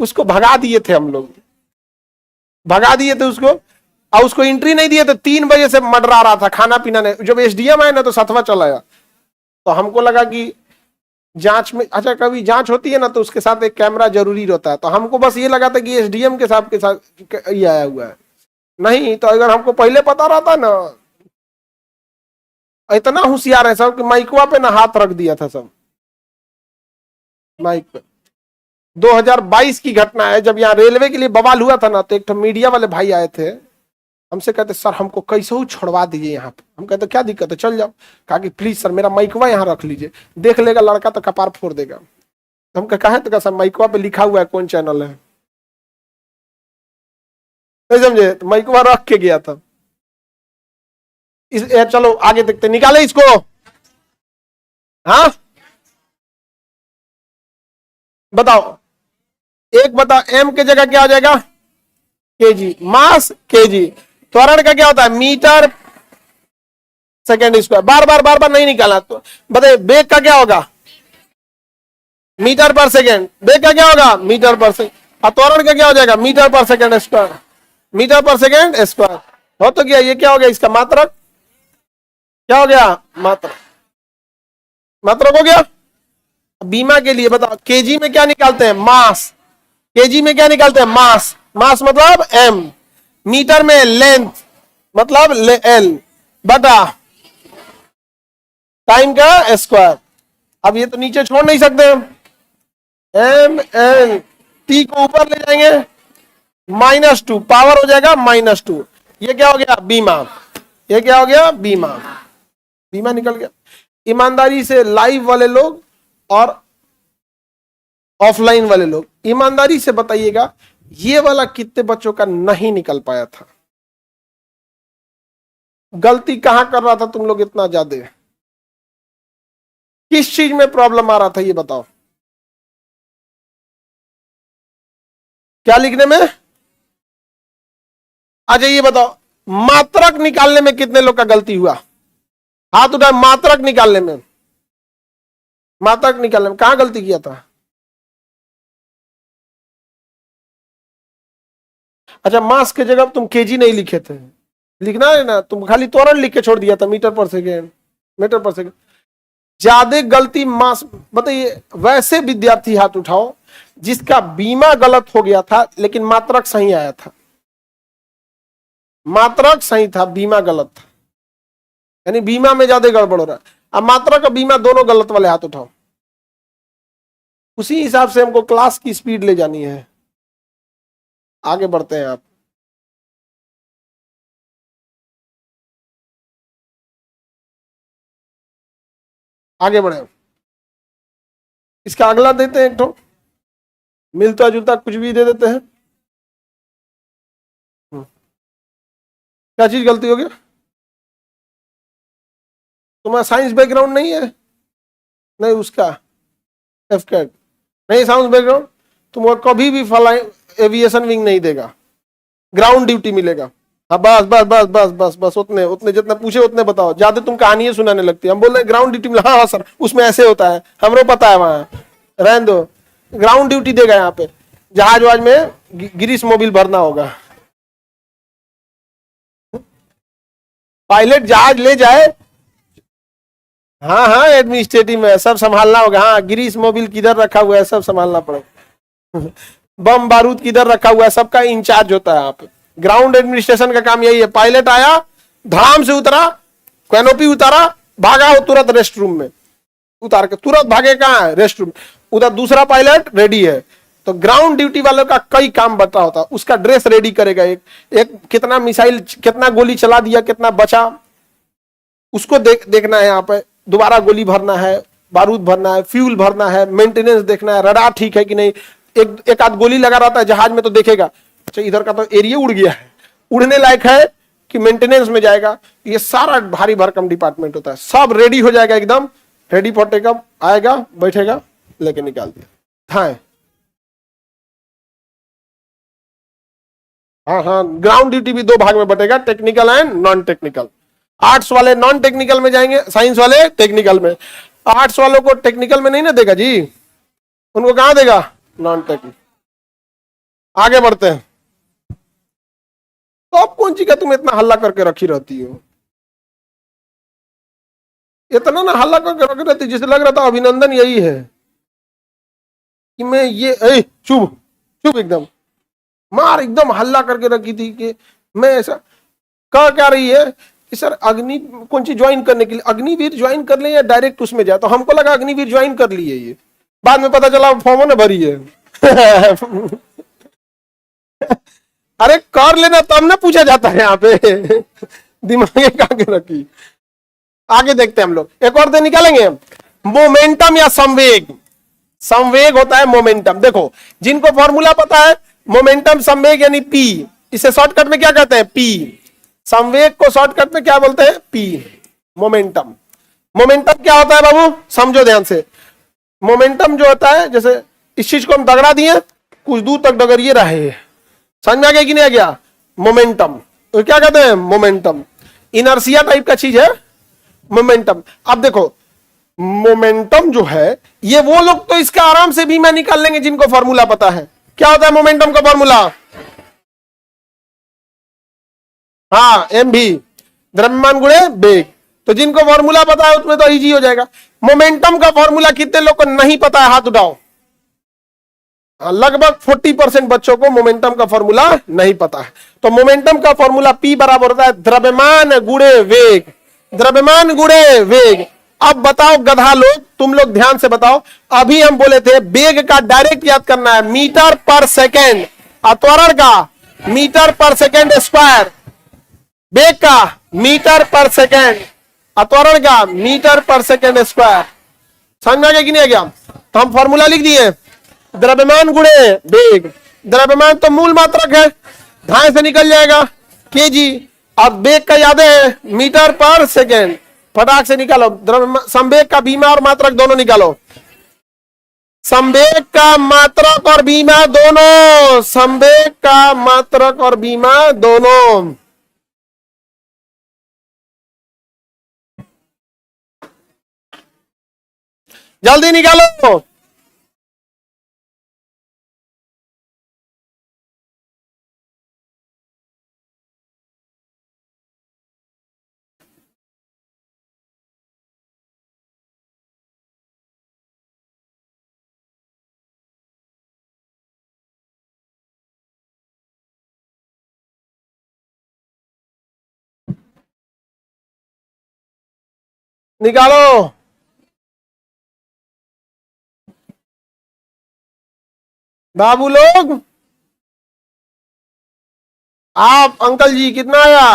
उसको भगा दिए थे हम लोग, भगा दिए थे उसको। और उसको एंट्री नहीं दिए, तो 3 बजे से मंडरा रहा था, खाना पीना नहीं। जब एसडीएम आए ना तो 7वां चला आया। तो हमको लगा कि जांच में, अच्छा कभी जांच होती है ना तो उसके साथ एक कैमरा जरूरी रहता है, तो हमको बस ये लगा था कि एसडीएम के साथ ये आया हुआ है। नहीं तो अगर हमको पहले पता रहता ना, इतना होशियार है सब कि माइकवा पे ना हाथ रख दिया था सब, माइक पे। 2022 की घटना है, जब यहाँ रेलवे के लिए बवाल हुआ था ना, तो एक तो मीडिया वाले भाई आए थे, हमसे कहते सर हमको कैसे हो छोड़वा दीजिए यहाँ पे। हम कहते क्या दिक्कत है, चल जाओ। कहा कि प्लीज सर मेरा माइकवा यहाँ रख लीजिए, देख लेगा लड़का तो कपार फोड़ देगा। हम कहा है तो सर माइकवा पे लिखा हुआ है कौन चैनल है, नहीं समझे? तो माइकवा रख के गया था। चलो आगे देखते, निकाले इसको। हाँ बताओ, एक बताओ, एम के जगह क्या हो जाएगा? केजी। Mass KG. त्वरण का क्या होता है? Metre second square. बार बार नहीं निकालना। तो बताइए बेग का क्या होगा? मीटर पर सेकेंड। बेग का क्या होगा? मीटर पर सेकेंड। और त्वरण का क्या हो जाएगा? मीटर पर सेकेंड स्क्वायर। मीटर पर सेकेंड स्क्वायर। हो तो गया, ये क्या हो गया इसका मात्रक, क्या हो गया? मात्रक। मात्रक हो गया। बीमा के लिए बताओ, केजी में क्या निकालते हैं? मास। केजी में क्या निकालते हैं? मास। मास मतलब एम। मीटर में लेंथ मतलब एल बटा टाइम का स्क्वायर। अब ये तो नीचे छोड़ नहीं सकते हम, एम एन टी को ऊपर ले जाएंगे, -2 पावर हो जाएगा -2। ये क्या हो गया? बीमा। ये क्या हो गया? बीमा। बीमा निकल गया। ईमानदारी से लाइव वाले लोग और ऑफलाइन वाले लोग ईमानदारी से बताइएगा, ये वाला कितने बच्चों का नहीं निकल पाया था? गलती कहां कर रहा था तुम लोग इतना ज्यादा? किस चीज में प्रॉब्लम आ रहा था ये बताओ? क्या लिखने में? अच्छा ये बताओ, मात्रक निकालने में कितने लोग का गलती हुआ? हाथ उठाए। मात्रक निकालने में, मात्रक निकालने में कहां गलती किया था? अच्छा, मास के जगह तुम केजी नहीं लिखे थे, लिखना है ना, तुम खाली त्वरण लिख के छोड़ दिया था, मीटर पर सेकेंड, मीटर पर सेकेंड। ज्यादा गलती मास। बताइए, वैसे विद्यार्थी हाथ उठाओ जिसका बीमा गलत हो गया था लेकिन मात्रक सही आया था। मात्रक सही था, बीमा गलत था, यानी बीमा में ज्यादा गड़बड़ हो रहा है। अब मात्रक और बीमा दोनों गलत वाले हाथ उठाओ। उसी हिसाब से हमको क्लास की स्पीड ले जानी है। आगे बढ़ते हैं आप। आगे बढ़े, इसका अगला देते हैं एक तो मिलता जुलता कुछ भी दे देते हैं। क्या चीज गलती हो गया? तुम्हारा साइंस बैकग्राउंड नहीं है? नहीं, उसका एफकेट नहीं, साइंस बैकग्राउंड तुमको कभी भी एविएशन विंग नहीं देगा, ग्राउंड ड्यूटी मिलेगा। हाँ बस बस बस बस बस बस, उतने उतने जितना पूछे उतने बताओ, ज्यादा तुम कहानियां सुनाने लगती है। हम बोल रहे हैं ग्राउंड ड्यूटी मिला। हाँ हाँ सर, उसमें ऐसे होता है, हमरो पता है, वहां रहने दो। ग्राउंड ड्यूटी देगा यहाँ पे, जहाज वहाज में गिरीश मोबिल भरना होगा। पायलट जहाज ले जाए, हाँ हाँ एडमिनिस्ट्रेटिव में सब संभालना होगा। हाँ, गिरीश मोबिल किधर रखा हुआ है सब संभालना पड़ेगा। बम बारूद किधर रखा हुआ है सबका इंचार्ज होता है। आप ग्राउंड एडमिनिस्ट्रेशन का काम यही है। पायलट आया, धड़ाम से उतरा, कैनोपी उतारा, भागा हो तुरंत रेस्ट रूम में, उतार के तुरंत भागे कहाँ है? Rest room. उधर दूसरा पायलट रेडी है। तो ग्राउंड ड्यूटी वालों का कई काम बता होता है। उसका ड्रेस रेडी करेगा, एक कितना मिसाइल, कितना गोली चला दिया, कितना बचा, उसको देखना है। यहाँ पे दोबारा गोली भरना है, बारूद भरना है, फ्यूल भरना है, मेंटेनेंस देखना है, रडार ठीक है कि नहीं। एक आध गोली लगा रहता है जहाज में तो देखेगा, अच्छा इधर का तो एरिया उड़ गया है, उड़ने लायक है कि मेंटेनेंस में जाएगा। ये सारा भारी भरकम डिपार्टमेंट होता है। सब रेडी हो जाएगा, एकदम रेडी फॉर टेकअप। आएगा, बैठेगा, लेके निकाल दिया। हाँ, ग्राउंड ड्यूटी भी दो भाग में बटेगा, technical and non technical. Arts वाले नॉन टेक्निकल में जाएंगे, साइंस वाले टेक्निकल में। आर्ट्स वालों को टेक्निकल में नहीं ना देगा जी, उनको कहां देगा? Non technical. आगे बढ़ते हैं। तो अब कौन सी का तुम इतना हल्ला करके रखी रहती हो? इतना ना हल्ला करके रखी रहती, जिसे लग रहा था अभिनंदन यही है कि मैं ये चुप चुप एकदम मार, एकदम हल्ला करके रखी थी कि मैं ऐसा। कह क्या रही है कि सर अग्नि कौन सी ज्वाइन करने के लिए, अग्निवीर ज्वाइन कर ले या डायरेक्ट उसमें जाए? तो हमको लगा अग्निवीर ज्वाइन कर लिए, ये बाद में पता चला फॉर्म ने भरी है। अरे कर लेना तब ना पूछा जाता है यहाँ पे। दिमाग आगे रखी। आगे देखते हैं हम लोग, एक और दिन निकालेंगे। मोमेंटम या संवेग। संवेग होता है मोमेंटम। देखो, जिनको फॉर्मूला पता है, मोमेंटम संवेग यानी पी, इसे शॉर्टकट में क्या कहते हैं? पी। संवेग को शॉर्टकट में क्या बोलते हैं? पी। मोमेंटम। मोमेंटम क्या होता है बाबू? समझो ध्यान से। मोमेंटम जो होता है, जैसे इस चीज को हम दगड़ा दिए, कुछ दूर तक डगरिए रहे, समझ में आ गया कि नहीं आ गया? मोमेंटम। तो क्या कहते हैं? मोमेंटम। इनर्सिया टाइप का चीज है मोमेंटम। अब देखो, मोमेंटम जो है, ये वो लोग तो इसका आराम से भी मैं निकाल लेंगे जिनको फॉर्मूला पता है। क्या होता है मोमेंटम का फॉर्मूला? हाँ, एम भी, द्रव्यमान गुणे वेग। तो जिनको फॉर्मूला पता है उसमें तो इजी हो जाएगा। मोमेंटम का फॉर्मूला कितने लोग को नहीं पता है? हाथ उठाओ। लगभग 40% बच्चों को मोमेंटम का फॉर्मूला नहीं पता है। तो मोमेंटम का फॉर्मूला P बराबर होता है द्रव्यमान गुणे वेग। द्रव्यमान गुणे वेग। अब बताओ गधा लोग, तुम लोग ध्यान से बताओ। अभी हम बोले थे वेग का डायरेक्ट याद करना है, मीटर पर सेकेंड। त्वरण का मीटर पर सेकेंड स्क्वायर, वेग का मीटर पर सेकेंड, त्वरण का मीटर पर सेकेंड स्क्वायर। समझ में आ गया कि नहीं आ गया? तो हम फॉर्मूला लिख दिए, द्रव्यमान गुणे वेग, द्रव्यमान तो मूल मात्रक है, धाए से निकल जाएगा केजी, और वेग का याद है मीटर पर सेकेंड, फटाक से निकालो। संवेग का बीमा और मात्रक दोनों निकालो, संवेग का मात्रक और बीमा दोनों, संवेग का मात्रक और बीमा दोनों। जल्दी निकालो। निकालो। बाबू लोग, आप अंकल जी कितना आया?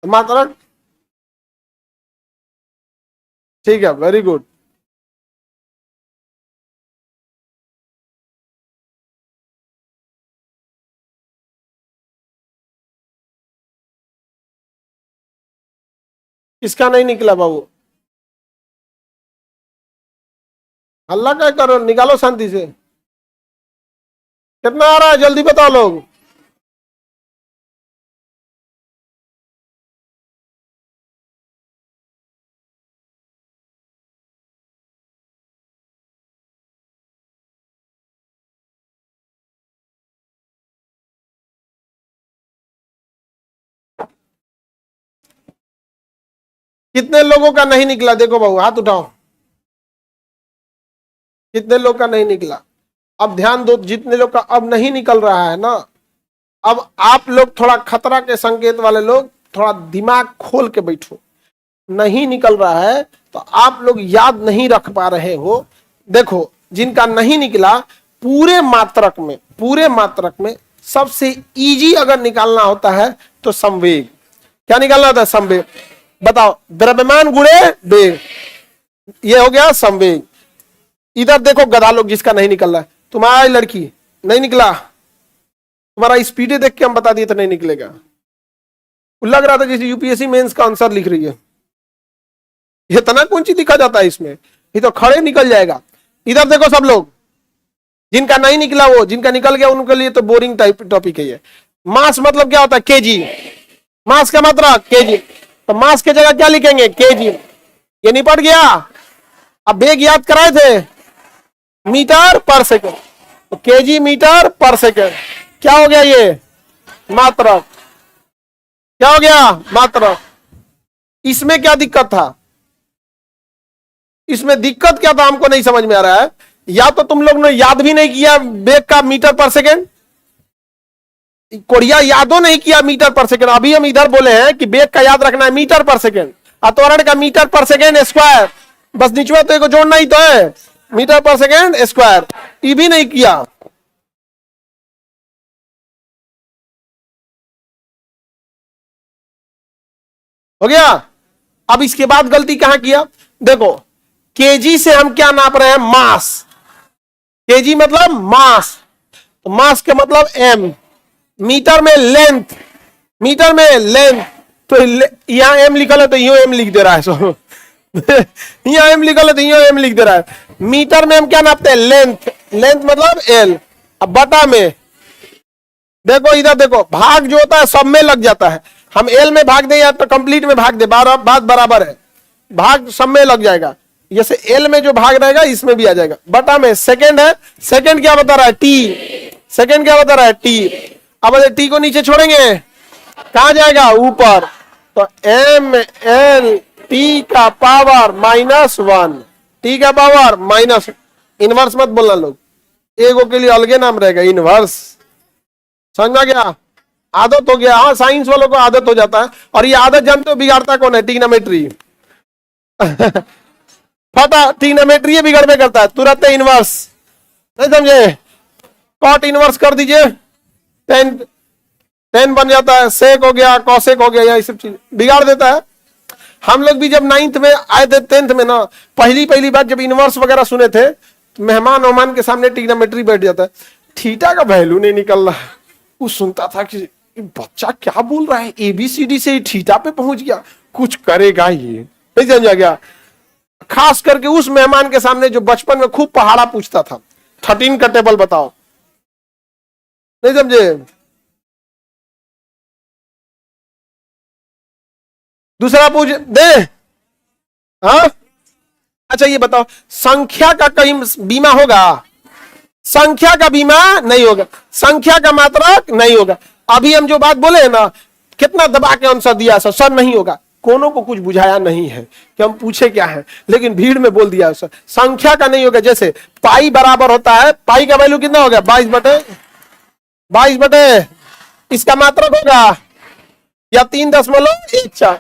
मात्रक ठीक है, वेरी गुड। किसका नहीं निकला बाबू? हल्ला क्या करो, निकालो शांति से। कितना आ रहा है जल्दी बताओ लोग। कितने लोगों का नहीं निकला देखो बाबू, हाथ उठाओ। कितने लोग का नहीं निकला? अब ध्यान दो, जितने लोग का अब नहीं निकल रहा है ना, अब आप लोग थोड़ा खतरा के संकेत वाले लोग थोड़ा दिमाग खोल के बैठो। नहीं निकल रहा है तो आप लोग याद नहीं रख पा रहे हो। देखो, जिनका नहीं निकला, पूरे मात्रक में सबसे इजी अगर निकालना होता है तो संवेग। क्या निकालना होता है? संवेग। बताओ, द्रव्यमान गुणे वेग, ये हो गया संवेग। इधर देखो गधा लोग, जिसका नहीं निकल रहा है, तुम्हारी लड़की नहीं निकला, तुम्हारा स्पीडे देख के हम बता दिए तो नहीं निकलेगा। लग रहा था जैसे यूपीएससी मेंस का आंसर लिख रही है। इतना कौन सी दिखा जाता है इसमें, ये तो खड़े निकल जाएगा। इधर देखो सब लोग, जिनका नहीं निकला वो, जिनका निकल गया उनके लिए तो बोरिंग टाइप टॉपिक है ये। मास मतलब क्या होता है? केजी। मास का मात्रा केजी, तो मास के जगह क्या लिखेंगे? केजी। ये निपट गया। अब वेग याद कराए थे, मीटर पर सेकेंड, तो केजी मीटर पर सेकेंड। क्या हो गया ये? मात्रक। क्या हो गया? मात्रक। इसमें क्या दिक्कत था? इसमें दिक्कत क्या था हमको नहीं समझ में आ रहा है। या तो तुम लोग ने याद भी नहीं किया वेग का मीटर पर सेकेंड, कोरिया यादो नहीं किया मीटर पर सेकेंड। अभी हम इधर बोले हैं कि वेग का याद रखना है मीटर पर सेकेंड, त्वरण का मीटर पर सेकेंड स्क्वायर, बस निचवा तो एक जोड़ना ही तो है, मीटर पर सेकेंड स्क्वायर। ये भी नहीं किया। हो गया। अब इसके बाद गलती कहां किया? देखो, केजी से हम क्या नाप रहे हैं? मास। केजी मतलब मास, तो मास का मतलब एम। मीटर में लेंथ, मीटर में लेंथ, तो यहां एम लिखल है तो यो एम लिख दे रहा है। सो यहां एम लिखल है तो यो एम लिख दे रहा है। मीटर में हम क्या नापते हैं? लेंथ। लेंथ मतलब एल। अब बटा में देखो, इधर देखो, भाग जो होता है सब में लग जाता है। हम एल में भाग दे या तो कंप्लीट में भाग दे, बात बराबर है, भाग सब में लग जाएगा। जैसे एल में जो भाग रहेगा इसमें भी आ जाएगा। बटा में सेकंड है, सेकंड क्या बता रहा है? टी। सेकंड क्या बता रहा है? टी। अब टी को नीचे छोड़ेंगे, कहां जाएगा? ऊपर। तो एम एल टी का पावर -1, टी का पावर माइनस। इनवर्स मत बोलना लोग, एगो के लिए अलगे नाम रहेगा, इनवर्स। समझा गया? आदत हो गया। हाँ, साइंस वालों को आदत हो जाता है। और ये आदत जानते हो बिगाड़ता कौन है? ट्रिग्नोमेट्री। फटा ट्रिग्नोमेट्री बिगड़ में करता है तुरंत इनवर्स। नहीं समझे? कॉट इनवर्स कर दीजिए, टेन बन जाता है, सेक हो गया, कॉसेक हो गया, ये सब चीज बिगाड़ देता है। हम लोग भी जब 9th में आए थे 10th में ना, पहली बार जब इनवर्स वगैरह सुने थे तो मेहमान ओमान के सामने ट्रिग्नोमेट्री बैठ जाता है, थीटा का वैल्यू नहीं निकल रहा है। वो सुनता था कि बच्चा क्या बोल रहा है, एबीसीडी से थीटा पे पहुंच गया, कुछ करेगा ये, नहीं समझा गया। खास करके उस मेहमान के सामने जो बचपन में खूब पहाड़ा पूछता था, 13 का टेबल बताओ, नहीं समझे। दूसरा पूछ दे। हाँ, अच्छा ये बताओ, संख्या का कहीं बीमा होगा? संख्या का बीमा नहीं होगा, संख्या का मात्रक नहीं होगा। अभी हम जो बात बोले हैं ना, कितना दबा के आंसर दिया सर, सर नहीं होगा। कोनो को कुछ बुझाया नहीं है कि हम पूछे क्या है, लेकिन भीड़ में बोल दिया सर संख्या का नहीं होगा। जैसे पाई बराबर होता है, पाई का वैल्यू कितना होगा? 22/22, इसका मात्रक होगा या 3.14।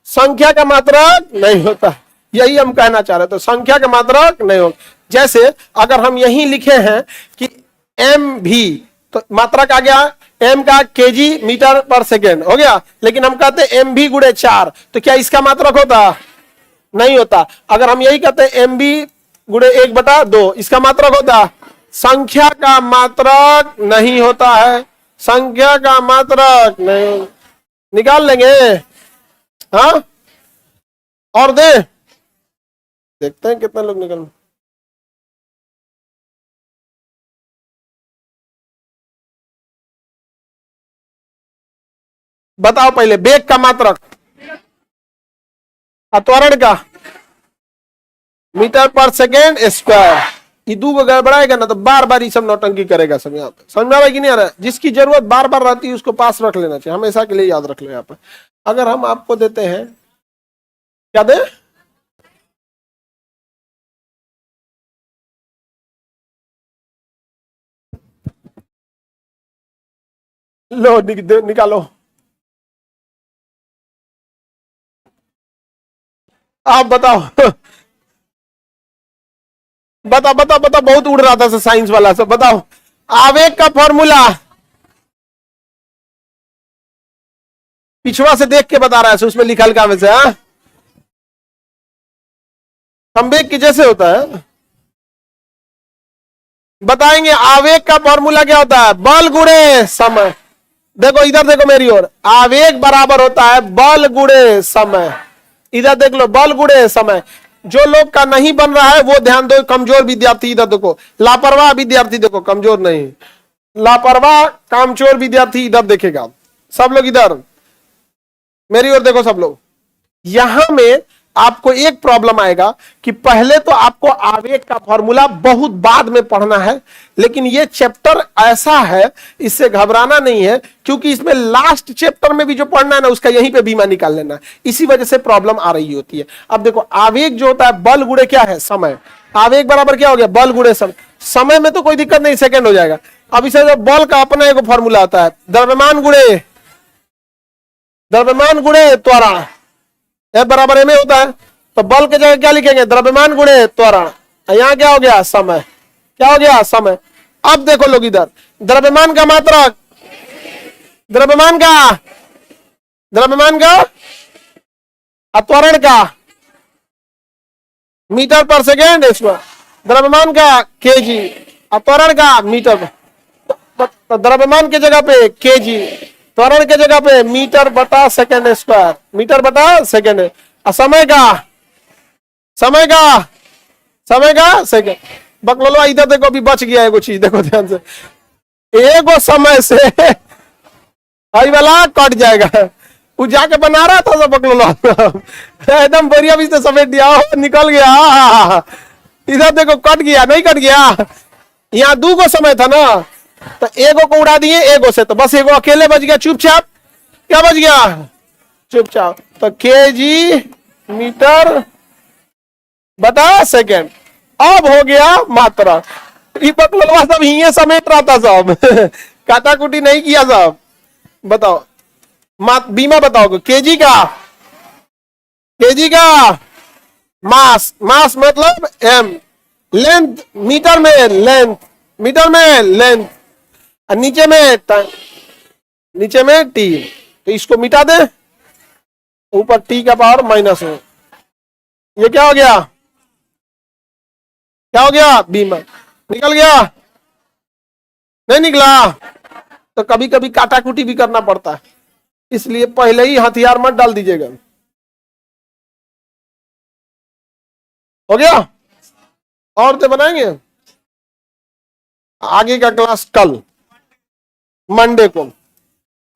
संख्या का मात्रक नहीं होता, यही हम कहना चाह रहे थे। तो संख्या का मात्रक नहीं होगा। जैसे अगर हम यही लिखे हैं कि एम भी, तो मात्रक आ गया एम का केजी मीटर पर सेकेंड हो गया, लेकिन हम कहते हैं एम भी गुणे 4, तो क्या इसका मात्रक होता? नहीं होता। अगर हम यही कहते हैं एम बी गुणे 1/2, इसका मात्रक होता? संख्या का मात्रक नहीं होता है, संख्या का मात्रक नहीं। निकाल लेंगे। हाँ, और देखते हैं कितने लोग निकल। बताओ पहले वेग का मात्रक, त्वरण का मीटर पर सेकेंड स्क्वायर। ये दो गड़बड़ाएगा ना तो बार बार ये सब नौटंकी करेगा सब। यहाँ पे समझ में आ रहा है कि नहीं आ रहा है? जिसकी जरूरत बार बार रहती है उसको पास रख लेना चाहिए, हमेशा के लिए याद रख लो। यहाँ पे अगर हम आपको देते हैं, क्या दे? लो निकालो, आप बताओ। बताओ बताओ बताओ, बहुत उड़ रहा था साइंस वाला सब। बताओ आवेग का फॉर्मूला, पिछवा से देख के बता रहा है, उसमें लिखा हल्का में से। हाँ, संवेग की जैसे होता है। बताएंगे आवेग का फॉर्मूला क्या होता है? बल गुणे समय। देखो इधर देखो मेरी ओर, आवेग बराबर होता है बल गुणे समय। इधर देख लो, बल गुणे समय। जो लोग का नहीं बन रहा है वो ध्यान दो, कमजोर विद्यार्थी इधर देखो, लापरवाह विद्यार्थी देखो, कमजोर नहीं, लापरवाह कामचोर विद्यार्थी इधर देखेगा। सब लोग इधर मेरी ओर देखो, सब लोग। यहां में आपको एक प्रॉब्लम आएगा कि पहले तो आपको आवेग का फॉर्मूला बहुत बाद में पढ़ना है, लेकिन ये चैप्टर ऐसा है, इससे घबराना नहीं है, क्योंकि इसमें लास्ट चैप्टर में भी जो पढ़ना है ना उसका यहीं पे बीमा निकाल लेना है। इसी वजह से प्रॉब्लम आ रही होती है। अब देखो आवेग जो होता है बल गुणे क्या है? समय। आवेग बराबर क्या हो गया? बल गुणे समय। समय में तो कोई दिक्कत नहीं, सेकेंड हो जाएगा। अब इसे जो बल का अपना एक फॉर्मूला आता है, द्रव्यमान गुणे त्वरण, F बराबर एम होता है। तो बल के जगह क्या लिखेंगे? द्रव्यमान गुणे त्वरण। यहां क्या हो गया? समय। क्या हो गया? समय। अब देखो लोग इधर, द्रव्यमान का मात्रक, द्रव्यमान का त्वरण का मीटर पर सेकेंड स्क्वायर, द्रव्यमान का केजी, त्वरण का मीटर। तो द्रव्यमान की जगह पे केजी, त्वरण के जगह पे मीटर बटा सेकेंड स्क्वायर, मीटर बटा सेकेंड। समय का सेकेंड। बकलोलो इधर देखो, अभी बच गया एगो चीज, देखो ध्यान से। एगो समय से आई वाला कट जाएगा। वो जाके बना रहा था सब बकलोलो, एकदम बढ़िया भी से समेट दिया, निकल गया। इधर देखो कट गया, नहीं कट गया। यहाँ 2 गो समय था ना, तो एगो को उड़ा दिए एगो से, तो बस एगो अकेले बच गया चुपचाप। क्या बच गया? चुपचाप। तो केजी मीटर बता सेकेंड। अब हो गया मात्रा। सब ही समेट रहा था सब, काटा कुटी नहीं किया सब। बताओ बीमा बताओ, केजी का मास मतलब एम, लेंथ मीटर में लेंथ, नीचे में टी। तो इसको मिटा दे, ऊपर टी का पावर माइनस है। ये क्या हो गया, क्या हो गया, बी में निकल गया, नहीं निकला तो कभी कभी काटाकुटी भी करना पड़ता है, इसलिए पहले ही हथियार मत डाल दीजिएगा। हो गया, और तो बनाएंगे आगे का क्लास कल मंडे को।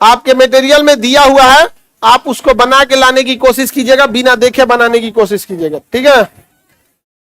आपके मटेरियल में दिया हुआ है, आप उसको बना के लाने की कोशिश कीजिएगा, बिना देखे बनाने की कोशिश कीजिएगा, ठीक है।